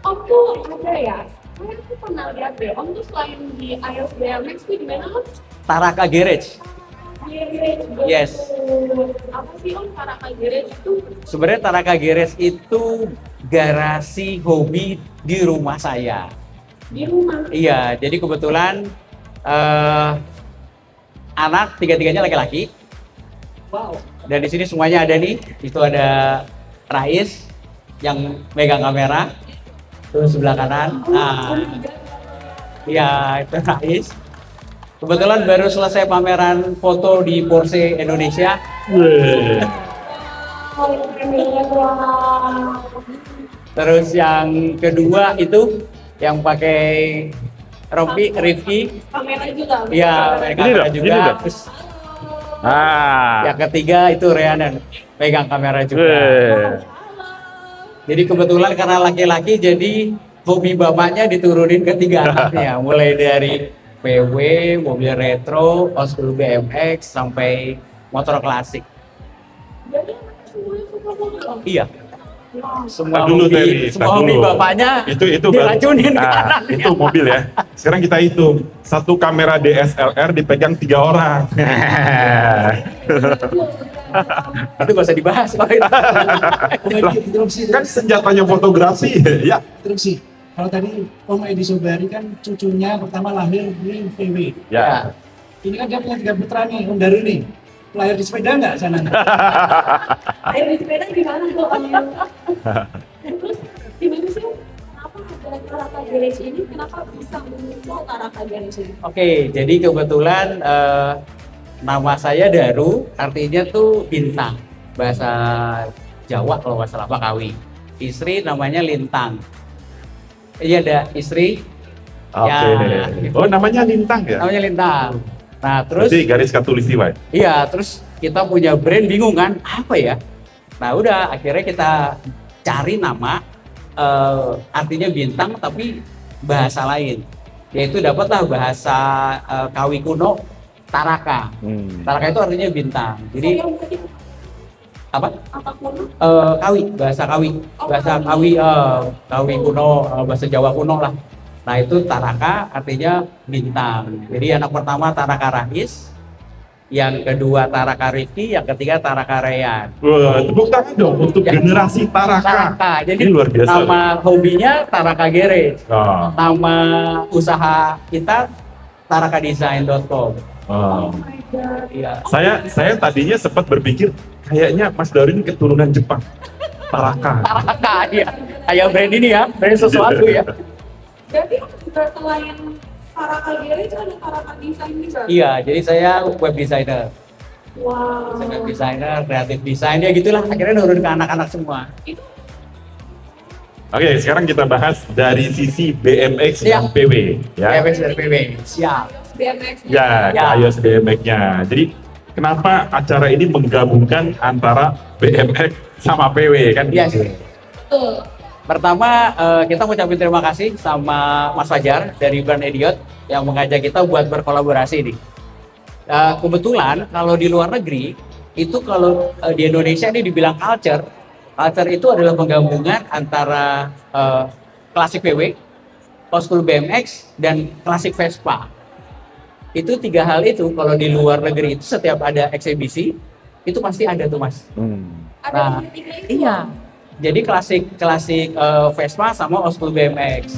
Om tuh ada ya? Saya tuh pernah lihat deh, Om tuh selain di IOS BMX tuh di mana Om? Taraka Garage. Garage. Yes. Apa sih Om Taraka Garage itu? Sebenarnya Taraka Garage itu garasi hobi di rumah saya. Di rumah. Iya, jadi kebetulan anak tiga-tiganya laki-laki. Wow. Dan di sini semuanya ada nih. Itu ada Rais yang megang kamera. Terus sebelah kanan. Nah, iya itu Rais. Kebetulan baru selesai pameran foto di Porsche Indonesia. Terus yang kedua itu yang pakai rompi Rifki. Kamera juga. Iya, kamera ini juga. dah. Terus Ah. yang ketiga itu Riana pegang kamera juga. Weh. Jadi kebetulan karena laki-laki jadi hobi bapaknya diturunin ke tiga anaknya. Mulai dari VW, mobil retro, old school BMX sampai motor klasik. Jadi anaknya semuanya suka mobil Om? Iya, semua Tar dulu, hobi, Terry, semua tar hobi dulu. bapaknya Itu diracunin ke nah, anaknya. itu mobil ya. Sekarang kita hitung. Satu kamera DSLR dipegang 3 orang. Itu gak usah dibahas. Interupsi, Kan senjatanya fotografi ya. interupsi. Kalau tadi Om Edi Sobari kan cucunya pertama lahir di VW. Ya. Ini kan dia punya 3 putra nih, Om Daru nih. Lahir di sepeda nggak sana? Ayo di sepeda gimana tuh Om? Terus gimana sih Om? Kenapa ada Taraka Garage ini? Kenapa bisa muncul Taraka Garage ini? Oke, jadi kebetulan nama saya Daru, artinya tuh bintang. Bahasa Jawa kalau nggak salah Bakawi. Istri namanya Lintang. Iya ada istri, Oke. Ya. Oh, namanya Lintang ya? namanya Lintang. Nah terus, Berarti garis katulistiwa ya? iya terus kita punya brand bingung kan, apa ya? Nah udah akhirnya kita cari nama, artinya bintang tapi bahasa lain. Yaitu dapatlah bahasa Kawi kuno Taraka. Taraka itu artinya bintang. Jadi Saya tadi apa? apa kuno? Kawi, bahasa Kawi, Oh, bahasa Kawi. Kawi, Kawi kuno, bahasa Jawa kuno lah. Nah itu Taraka artinya bintang. Jadi anak pertama Taraka Rais, yang kedua Taraka Rifki, yang ketiga Taraka Reyan. Wah, tepuk tangan dong untuk Ya. generasi Taraka. Taraka, jadi Ini luar biasa. nama hobinya Taraka Garage, Ah, nama usaha kita tarakadesign.com. ah. Oh my god. Iya. Saya tadinya sempat berpikir kayaknya Mas Daru ini keturunan Jepang. Taraka. Taraka, ya. Kayak brand ini ya, brand sesuatu ya. Jadi juga selain Taraka Garage ada Taraka Design juga? Iya, jadi saya web designer. Wow. Saya web designer, kreatif design, ya gitulah. Akhirnya nurun ke anak-anak semua. Itu Oke, sekarang kita bahas dari sisi BMX Ya. dan PW. Ya, PW dan PW, siap. BMX. ya, Ya. iOS BMX-nya. Jadi kenapa acara ini menggabungkan antara BMX sama PW kan? Yes. gitu? Betul. Pertama, kita ngucapin terima kasih sama Mas Fajar dari Brand Idiot yang mengajak kita buat berkolaborasi nih. Kebetulan kalau di luar negeri, itu kalau di Indonesia ini dibilang culture, culture itu adalah penggabungan antara klasik PW, old school BMX, dan klasik Vespa. Itu 3 hal itu kalau di luar negeri itu setiap ada eksibisi, itu pasti ada tuh Mas. Ada Nah, di tiga itu. Iya. Jadi klasik Vespa sama old school BMX.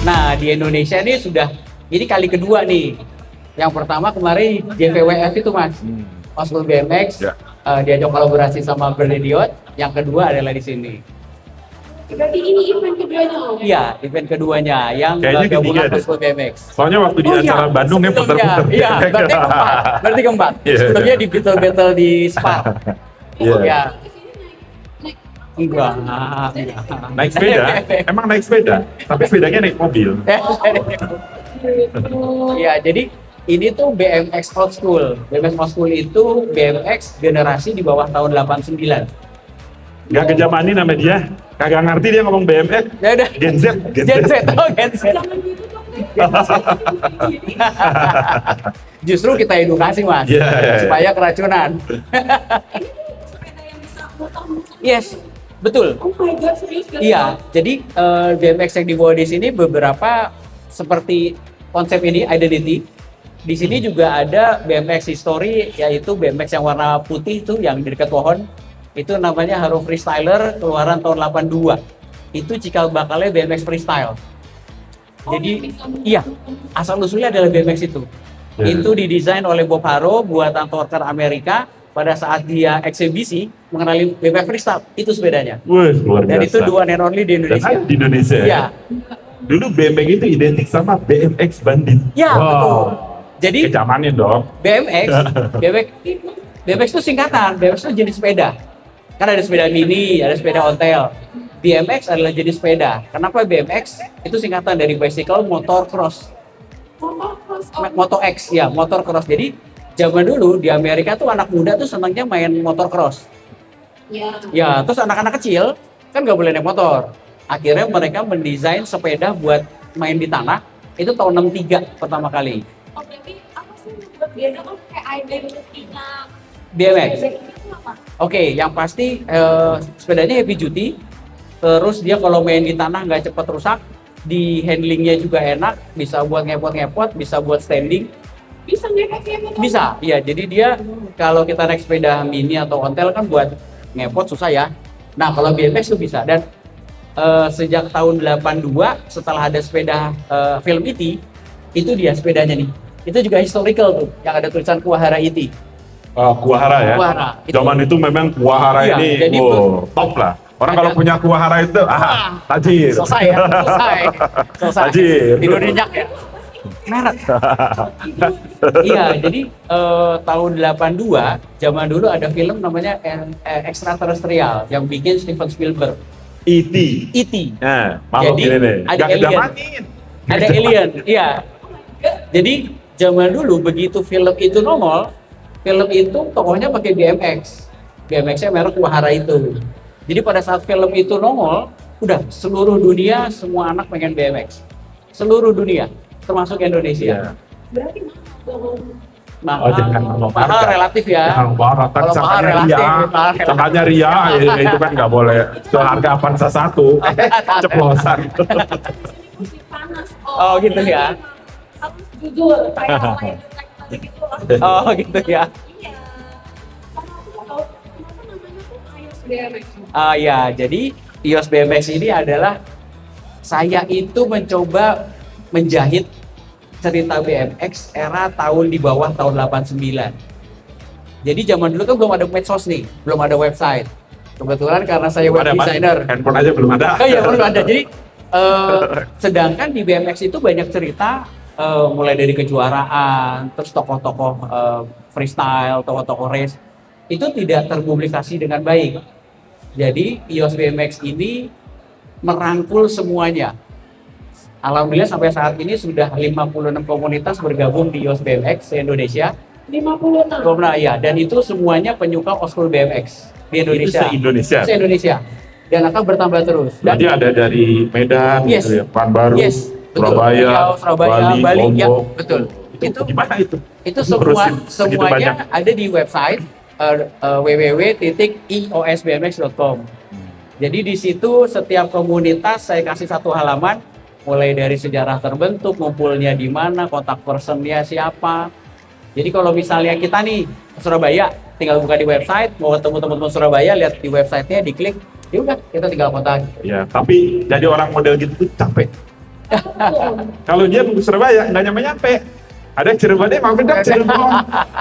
Nah, di Indonesia ini ini kali kedua nih. Yang pertama kemarin JVWF itu Mas, Oskul BMX, Ya. diajak kolaborasi sama Berlidiot. Yang kedua adalah di sini. Berarti ini event keduanya Om? Iya, event keduanya yang Kayaknya gabungan ketiga deh. Oskul BMX. Soalnya waktu di acara Bandung ya puter-puter. Iya, berarti keempat. Iya. Sebelumnya di battle di Spa. Iya. Ya, Naik enggak. Naik sepeda? Emang naik sepeda? Tapi sepedanya naik mobil. Iya, jadi ini tuh BMX Old School. BMX Old School itu BMX generasi di bawah tahun 89. Gak kejamanin sama dia. Kagak ngerti dia ngomong BMX. Ya udah. Gen Z. Gen Z, oh Gen Z. Jangan gitu dong, Teh. Justru kita edukasi Mas, Iya, iya, iya. supaya keracunan. Ini tuh sepeda yang bisa muter-muter. Yes, betul. Oh my god, serius gak? Iya, jadi BMX yang dibawa di sini beberapa seperti konsep ini identity. Di sini juga ada BMX history, yaitu BMX yang warna putih tuh yang di dekat pohon. Itu namanya Haro Freestyler, keluaran tahun 82. Itu cikal bakalnya BMX freestyle. Oh, Jadi yang bisa muter-muter. iya, asal usulnya adalah BMX itu. Ya. Itu didesain oleh Bob Haro, buatan torker Amerika. Pada saat dia eksibisi mengenali BMX freestyle, itu sepedanya. Wih, luar biasa. Dan itu the one and only di Dan Indonesia. ada di Indonesia ya? Iya, Dulu BMX itu identik sama BMX Bandit. ya Wow. betul. Jadi Kejamanin dong. BMX itu singkatan. BMX itu jenis sepeda. Kan ada sepeda mini, ada sepeda ontel. BMX adalah jenis sepeda. Kenapa BMX? Itu singkatan dari bicycle motor cross. Motocross, oh. Moto X ya, motor cross. Jadi zaman dulu di Amerika tuh anak muda tuh senangnya main motor cross. Ya. Ya, terus anak-anak kecil kan nggak boleh naik motor. Akhirnya mereka mendesain sepeda buat main di tanah. Itu tahun 63 pertama kali. Oh berarti apa sih yang buat beda kan kayak identitinya BMX. ini itu apa? Oke, yang pasti sepedanya heavy duty. Terus dia kalau main di tanah nggak cepat rusak. Di handlingnya juga enak. Bisa buat ngepot-ngepot, bisa buat standing. Bisa ngepet kayak gitu? Bisa, iya. Jadi dia kalau kita naik sepeda mini atau ontel kan buat ngepot susah ya. Nah kalau BMX tuh bisa. Dan sejak tahun 82 setelah ada sepeda film E.T. itu dia sepedanya nih. Itu juga historical tuh, yang ada tulisan Kuwahara E.T. Kuwahara ya? Kuwahara. Zaman itu memang Kuwahara Iya, ini jadi top lah. Orang kalau ada- punya Kuwahara itu, tajir. Selesai ya, selesai. Tajir. Tidur nyenyak ya. Merek. Iya, jadi tahun 82 zaman dulu ada film namanya Extraterrestrial yang bikin Steven Spielberg. E.T. E.T. Nah, malu Jadi, gini nih. ada Gak alien. kejamanin. Ada alien, iya. Jadi zaman dulu begitu film itu nongol, film itu tokohnya pakai BMX. BMX-nya merek Kuwahara itu. Jadi pada saat film itu nongol, udah seluruh dunia semua anak pengen BMX. Seluruh dunia, termasuk Indonesia. Iya. Berarti mahal dong. Oh, jangan ngomong Mahal harga. relatif ya. Yang barat, Kalau mahal sangkanya relatif, ria. mahal relatif. Sangkanya ria, ya, itu kan nggak boleh. Soal harga Avanza 1, ceplosan. Ini musim panas. Oh, gitu ya. Harus jujur kayak lain tadi gitu loh. Oh gitu ya. Iya. Karena aku mau tahu kenapa namanya tuh Ayos BMX. Ya, jadi iOS BMX ini adalah saya itu mencoba menjahit cerita BMX era tahun di bawah tahun 89. Jadi zaman dulu kan belum ada medsos nih, belum ada website. Kebetulan karena saya web Ada, Mas. designer. Handphone aja belum ada. Oh iya, belum ada. Jadi sedangkan di BMX itu banyak cerita mulai dari kejuaraan, terus tokoh-tokoh freestyle, tokoh-tokoh race itu tidak terpublikasi dengan baik. Jadi iOS BMX ini merangkul semuanya. Alhamdulillah sampai saat ini sudah 56 komunitas bergabung di iOS BMX se-Indonesia. 56. Nah, ya, dan itu semuanya penyuka old school BMX di Indonesia. Itu se-Indonesia. Se-Indonesia. Dan akan bertambah terus. Dan Jadi ada dari Medan, Yes. gitu ya, Pekanbaru, Yes, betul. Surabaya, Riau, Surabaya, Bali, ya, Lombok. betul. Itu gimana itu? Itu Ngurusin segitu semuanya ada di website www.iosbmx.com. Jadi di situ setiap komunitas saya kasih satu halaman, mulai dari sejarah terbentuk, ngumpulnya di mana, kontak personnya siapa. Jadi kalau misalnya kita nih ke Surabaya, tinggal buka di website, mau ketemu teman-teman Surabaya, lihat di websitenya, diklik, ya udah kita tinggal kontak. Ya, tapi jadi orang model gitu tuh capek. Kalau dia mau ke Surabaya nggak nyampe-nyampe. Ada yang Cirebonnya mampir dong Cirebon.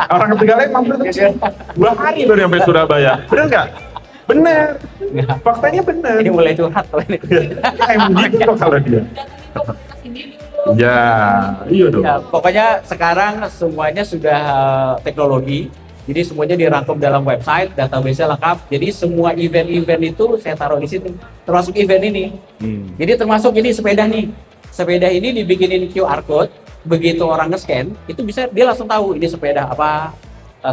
Orang Tegaleng mampir dong Cirebon. 2 hari baru nyampe Surabaya. Bener nggak? Bener. Faktanya bener. Ini mulai curhat kalau ini. Emang gitu kok kalau dia. Ya, iya dong. Ya, pokoknya sekarang semuanya sudah teknologi. Jadi semuanya dirangkum dalam website, database-nya lengkap. Jadi semua event-event itu saya taruh di situ, termasuk event ini. Jadi termasuk ini sepeda nih. Sepeda ini dibikinin QR code, begitu orang nge-scan, itu bisa dia langsung tahu ini sepeda apa,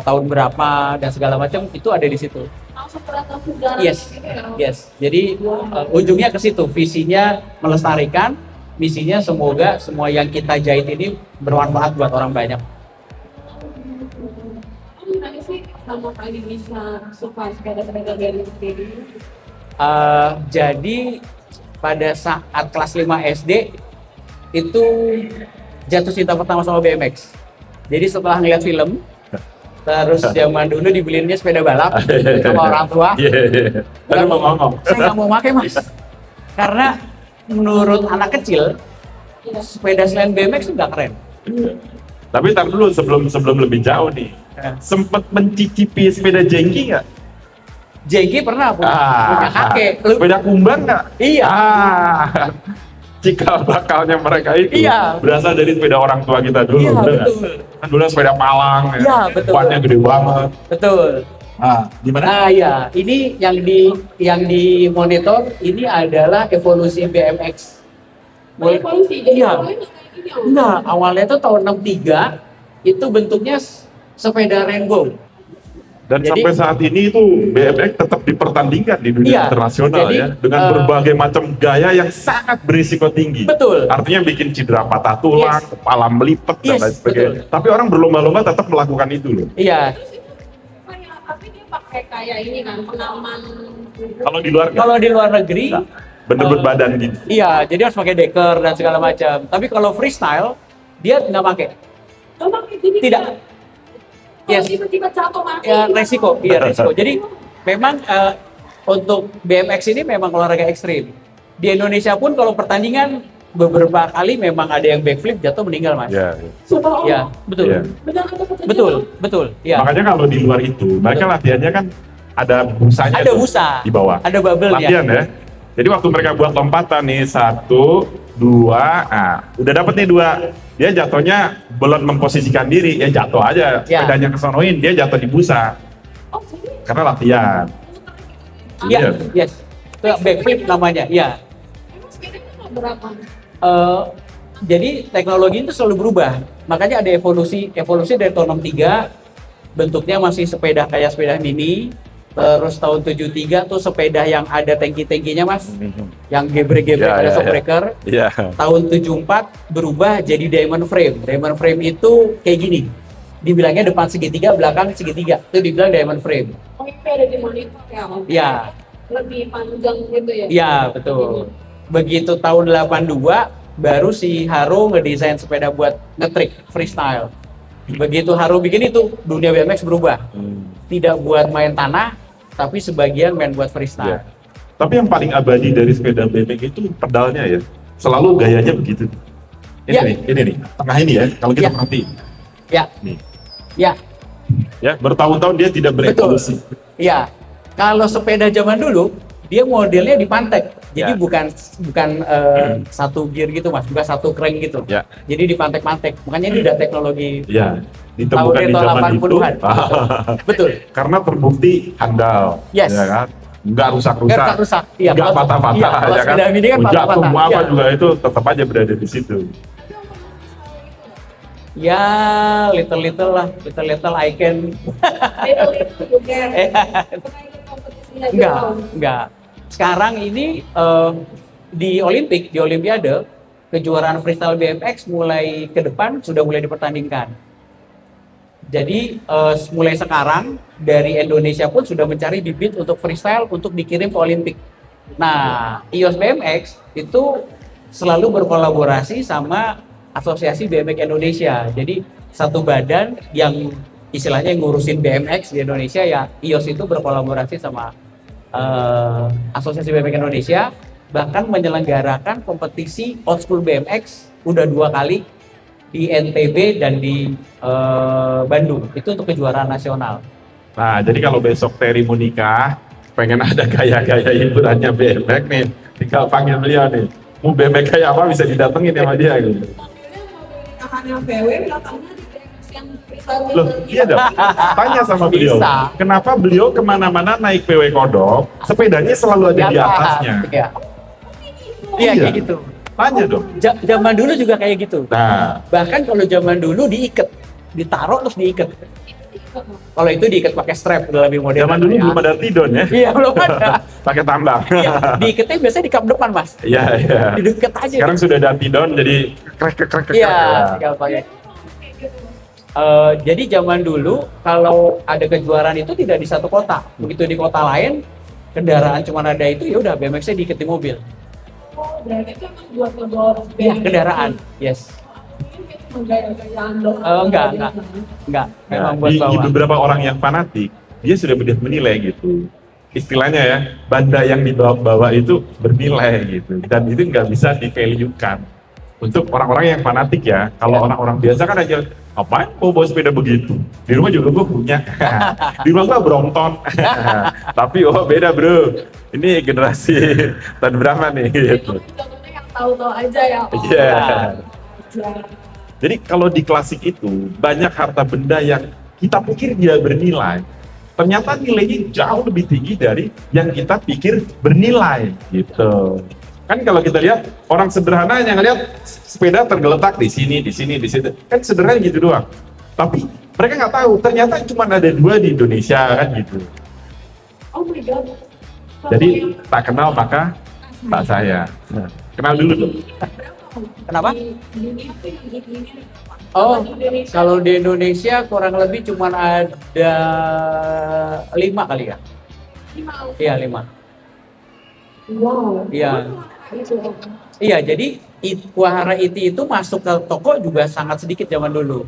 tahun berapa dan segala macam itu ada di situ. Langsung kelihatan sejarah Yes, gitu ya. yes. Jadi ujungnya ke situ, visinya melestarikan, misinya semoga semua yang kita jahit ini bermanfaat buat orang banyak. Gimana sih sama kali bisa suka sepeda-sepeda dari sendiri? Jadi pada saat kelas 5 SD itu jatuh cinta pertama sama BMX. Jadi setelah ngeliat film, terus zaman dulu dibeliinnya sepeda balap sama orang tua. Iya. Tadi mau ngomong. Saya nggak mau pakai mas, karena menurut anak kecil sepeda selain BMX itu nggak keren. Tapi tar dulu sebelum lebih jauh nih. Sempet mencicipi sepeda jengki nggak? Jengki pernah punya kakek. Sepeda kumbang nggak? Iya. Cikal bakalnya mereka itu Iya. berasal dari sepeda orang tua kita dulu. Iya, bener nggak? betul. Kan dulu sepeda Malang, Iya, betul. Bannya gede banget. Betul. Gimana? Ya, ini yang dimonitor ini adalah evolusi BMX. Evolusi, jadi Iya. awalnya nggak kayak gini. Enggak, awalnya itu tahun 63 itu bentuknya sepeda rainbow. Dan Jadi- sampai saat ini itu BMX tetap dipertandingkan di dunia Iya, internasional jadi, ya, dengan berbagai macam gaya yang sangat berisiko tinggi. Betul. Artinya bikin cedera patah tulang, Yes. kepala melipet dan Yes, lain sebagainya. Tapi orang berlomba-lomba tetap melakukan itu loh. Iya. Terus itu kayak, tapi dia pakai kayak ini kan, pengaman. Kalau di luar nggak, Kalau di luar negeri, bener-bener badan gitu. iya, jadi harus pakai deker dan segala macam. Tapi kalau freestyle, dia nggak pakai. Oh, pakai gini. Tidak. Kalau Yes. tiba-tiba jatuh mati. Ya, gimana? resiko. Iya, resiko. Jadi memang untuk BMX ini memang olahraga ekstrim. Di Indonesia pun kalau pertandingan beberapa kali memang ada yang backflip jatuh meninggal mas. Ya. Sumpah, oh, Ya, betul. Iya. benar ada kejadian. Betul, betul. Ya. Makanya kalau di luar itu, mereka latihannya kan ada busanya Ada tuh busa. di bawah. Ada bubble-nya. Latihan ya. Jadi waktu mereka buat lompatan nih 1, 2, udah dapet nih 2. Dia jatuhnya belum memposisikan diri, ya jatuh aja. Ya. Sepedanya kesonoin, dia jatuh di busa Oh, jadi karena latihan. Iya, Iya. yes. Itu backflip namanya. Iya. emang sepedanya nggak berapa? Jadi teknologi itu selalu berubah. Makanya ada evolusi dari tahun 63 bentuknya masih sepeda kayak sepeda mini. Terus tahun 73 tuh sepeda yang ada tangki-tangkinya mas, yang gebrek-gebrek Ya, ada ya, shock ya. breaker. Iya. Tahun 74 berubah jadi diamond frame. Diamond frame itu kayak gini. Dibilangnya depan segitiga, belakang segitiga. Itu dibilang diamond frame. Oh, itu ada di monitor ya? Om? Iya. Lebih panjang gitu ya? Iya, betul. Begitu tahun 82 baru si Haru ngedesain sepeda buat ngetrik freestyle. Begitu Haru bikin itu, dunia BMX berubah. Tidak buat main tanah, tapi sebagian main buat freestyle. Iya. Tapi yang paling abadi dari sepeda BMX itu pedalnya ya. Selalu gayanya begitu. Ini Ya. nih, ini nih. Tengah ini ya, kalau kita Ya. perhatiin. Ya, Nih. ya, Ya, bertahun-tahun dia tidak berevolusi. ya. Kalau sepeda zaman dulu, dia modelnya dipantek. Jadi Ya. bukan satu gear gitu mas, bukan satu crank gitu. Ya. Jadi dipantek-pantek. Makanya ini udah teknologi Ya, ditemukan di tahun zaman itu 80-an. Betul. karena terbukti handal, Yes. ya kan? Nggak rusak-rusak, Nggak rusak. Iya, nggak kalau- patah-patah, iya, kalau ya kan? sepeda mini kan Jatuh patah-patah. mau apa Iya. juga itu tetap aja berada di situ. Ya, little lah, little I can. Itu juga. Pernah ikut kompetisinya juga, Enggak, Om? enggak. Sekarang ini di Olimpiade, kejuaraan freestyle BMX mulai ke depan sudah mulai dipertandingkan. Jadi mulai sekarang dari Indonesia pun sudah mencari bibit untuk freestyle untuk dikirim ke Olimpik. Nah, IOS BMX itu selalu berkolaborasi sama Asosiasi BMX Indonesia. Jadi satu badan yang istilahnya ngurusin BMX di Indonesia ya IOS itu berkolaborasi sama Asosiasi BMX Indonesia bahkan menyelenggarakan kompetisi old school BMX udah 2 kali di NTB dan di Bandung. Itu untuk kejuaraan nasional. Nah, jadi kalau besok Terry mau nikah, pengen ada gaya-gaya hiburannya BMX nih, tinggal panggil beliau nih. Mau BMX kayak apa bisa didatengin sama dia gitu. Nikahannya VW belakangnya di BMX yang freestyle Loh, iya dong. Tanya sama beliau, Bisa. kenapa beliau kemana-mana naik PW Kodok, sepedanya selalu ada di atasnya. Iya. Iya, Iya. kayak gitu. Tanya dong. Zaman dulu juga kayak gitu. Nah, Bahkan kalau zaman dulu diikat, ditaruh terus diikat. Kalau itu diikat pakai strap, udah lebih modern. zaman dulu ya. belum ada tidon ya, Iya, belum ada. pakai tambang. Iya, diikatnya biasanya di kap depan, Mas. Iya, iya. Diikat aja. Sekarang sudah ada tidon jadi krek. Iya, ya. tinggal pakai. Jadi zaman dulu kalau ada kejuaraan itu tidak di satu kota. Begitu di kota lain, kendaraan cuma ada itu, ya udah BMX-nya diikat di mobil. Oh, berarti itu emang buat ngebawa Iya, BMX. kendaraan. Yes. Ini cuma gaya-gayaan doang. Enggak. Enggak, Nah, memang buat di bawa. beberapa orang yang fanatik, dia sudah menilai gitu. Istilahnya ya, benda yang dibawa itu bernilai gitu. Dan itu nggak bisa di-value-kan. Untuk orang-orang yang fanatik ya, kalau Ya. orang-orang biasa kan aja, ngapain mau bawa sepeda begitu? Di rumah juga gue punya. Di rumah gue Brompton. Tapi oh beda bro, ini generasi tahun berapa nih gitu. Itu temen-temen yang tahu-tahu aja ya. Oh, Iya. aja. Jadi kalau di klasik itu banyak harta benda yang kita pikir tidak bernilai, ternyata nilainya jauh lebih tinggi dari yang kita pikir bernilai gitu. Kan kalau kita lihat orang sederhana yang ngelihat sepeda tergeletak di sini, di situ, kan sederhana gitu doang. Tapi mereka nggak tahu ternyata cuma ada 2 di Indonesia kan gitu. Oh my god. Jadi tak kenal maka tak sayang. Nah, kenal dulu dong. Kenapa? Di dunia tuh yang gini-gini. Oh, Di Indonesia. kalau di Indonesia kurang lebih cuma ada 5 kali ya? Gimana? Iya, 5. Wow. Iya. Itu. Iya, jadi wahana itu masuk ke toko juga sangat sedikit zaman dulu.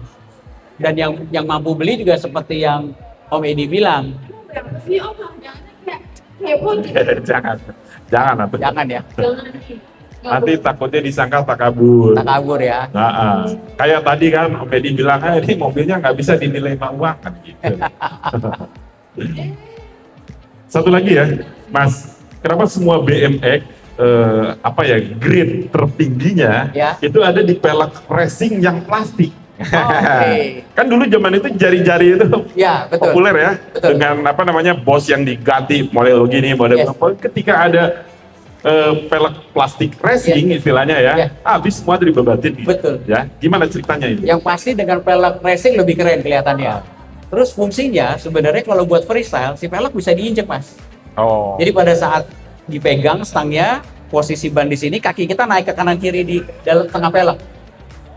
Dan yang mampu beli juga seperti yang Om Edi bilang, Berapa sih om harganya kayak heboh gitu. jangan atuh. jangan ya, Jangan nih. Nggak Nanti boleh. takutnya disangka takabur. tak kabur ya. Nah, kayak tadi kan Om Edi bilang, ini mobilnya nggak bisa dinilai sama uang kan gitu. Satu lagi ya, Mas, kenapa semua BMX grade tertingginya Ya. itu ada di pelek racing yang plastik. Oke. Kan dulu zaman itu jari-jari itu Ya, betul. populer ya, Betul. dengan bos yang diganti model begini, model Yes. ketika ada pelek plastik racing istilahnya ya, Yeah. habis semua dibabatin gitu. Betul. Ya, gimana ceritanya ini? Yang pasti dengan pelek racing lebih keren kelihatannya. Terus fungsinya sebenarnya kalau buat freestyle, si pelek bisa diinjek, Mas. Oh, Jadi pada saat dipegang stangnya, posisi ban di sini, kaki kita naik ke kanan kiri di dalam tengah pelek.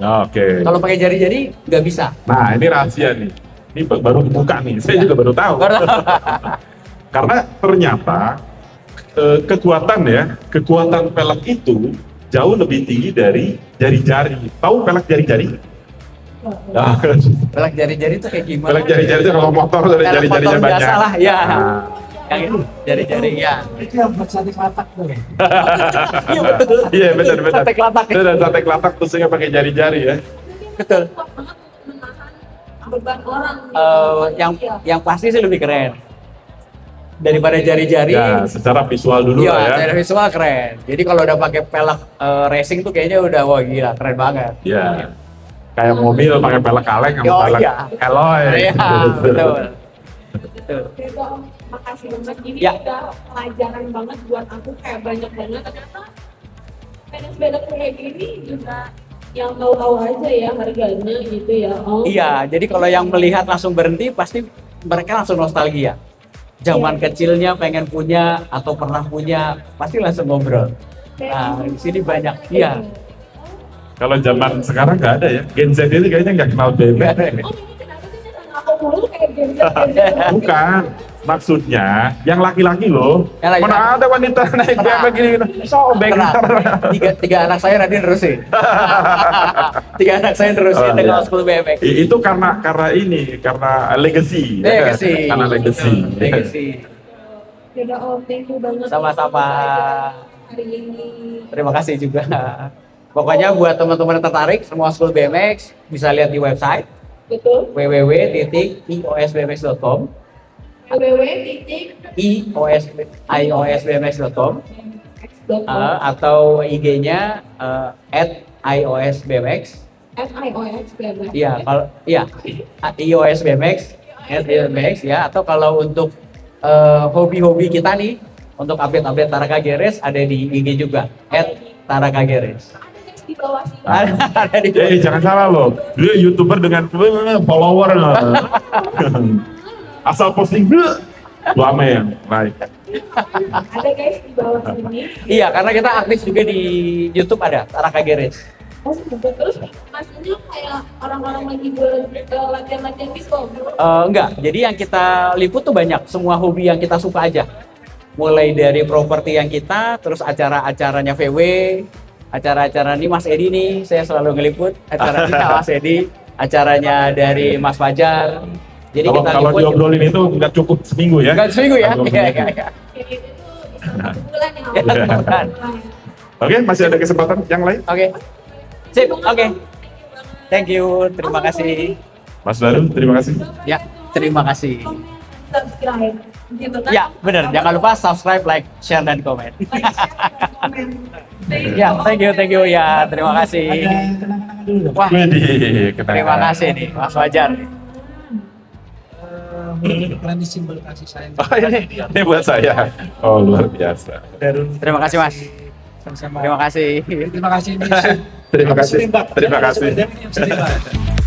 oke. Kalau pakai jari-jari nggak bisa. Nah, ini rahasia nih. Ini baru dibuka nih. Saya juga baru tahu. Karena ternyata kekuatan pelek itu jauh lebih tinggi dari jari-jari. Tahu pelek jari-jari? Nah, Pelek jari-jari itu kayak gimana? pelek jari-jari itu kalau motor ada Pelek jari-jarinya motor banyak. biasa lah, ya. Nah, Yang itu jari-jari ya. Itu yang buat sate kelatak tuh. Iya betul. iya benar. Sate kelatak. Itu ada sate kelatak tusuknya pakai jari-jari ya. Betul. Kuat banget untuk menahan beban orang. Yang pasti sih lebih keren daripada jari-jari. Ya, secara visual dulu Iya, lah ya. secara visual keren. Jadi kalau udah pakai pelek racing tuh kayaknya udah wah gila, keren banget. Ya. Kayak mobil pakai pelek kaleng sama Oh, pelek iya. alloy. Iya, betul. Betul. Itu om, makasih banget. Ini Ya. udah pelajaran banget buat aku, kayak banyak banget ternyata sepeda-sepeda kayak gini juga yang tahu-tahu aja ya harganya gitu ya om. Iya, jadi kalau yang melihat langsung berhenti pasti mereka langsung nostalgia. Zaman Iya. kecilnya pengen punya atau pernah punya, pasti langsung ngobrol. Kayak Nah, gitu. di sini banyak. Iya. Kalau zaman sekarang nggak ada ya. Gen Z itu kayaknya nggak kenal BMX. Nggak ada. Oh ini kenapa sih sama aku mulu kayak gen-z. Bukan. Maksudnya yang laki-laki loh. Yang laki-laki. Mana ada wanita naik Tenang. BMX gini. Sobek. Tenang. Tiga anak saya nanti nerusin. 3 anak saya nerusin Oh, dengan iya. 10 BMX. Itu karena legacy. Legacy. Karena legacy. Legacy. Yaudah om, thank you banget. Sama-sama. hari ini. Terima kasih juga. Pokoknya buat teman-teman yang tertarik, semua School BMX bisa lihat di website Betul. www.iosbmx.com iosbmx.com atau IG-nya @iosbmx. FIOX Iya, kalau iya iosbmx @iosbmx ya, atau kalau untuk hobi-hobi kita nih, untuk update-update Taraka Garage ada di IG juga @tarakagarage. Ada guys di bawah sini. Ada di Jangan salah loh, dia YouTuber dengan follower. Asal posting lama ya, baik. Ada guys di bawah sini. Iya, karena kita aktif juga di YouTube ada Taraka Garage. Oh, terus maksudnya kayak orang-orang lagi buat latihan-latihan gitu. Enggak, jadi yang kita liput tuh banyak, semua hobi yang kita suka aja. Mulai dari properti yang kita, terus acara-acaranya VW, acara-acara nih Mas Edi nih, saya selalu ngeliput acaranya Mas Edi, acaranya dari Mas Fajar. Jadi kita Kalau liput. diobrolin itu nggak cukup seminggu ya? Enggak seminggu ya? Nggak Iya, cukup iya, iya. Jadi itu bisa 1 bulan ya. Ya, 1 bulan. Oke, masih ada kesempatan yang lain? Oke. Sip, oke. Thank you, terima kasih. Mas Baru, terima kasih. Ya, terima kasih. Komen, subscribe. Gitu kan? Ya, benar. Jangan lupa subscribe, like, share, dan komen. Like, share, dan komen. Ya, thank you ya. Terima kasih. Ada kenang-kenangan dulu dong. Wah, Widih, terima kasih nih, Mas Fajar. Iklan di simbol kasih sayang. Oh, ini buat saya. Oh, luar biasa. Terima kasih, Mas. Sama-sama. Terima kasih. Terima kasih. Terima kasih. Terima kasih. Terima kasih.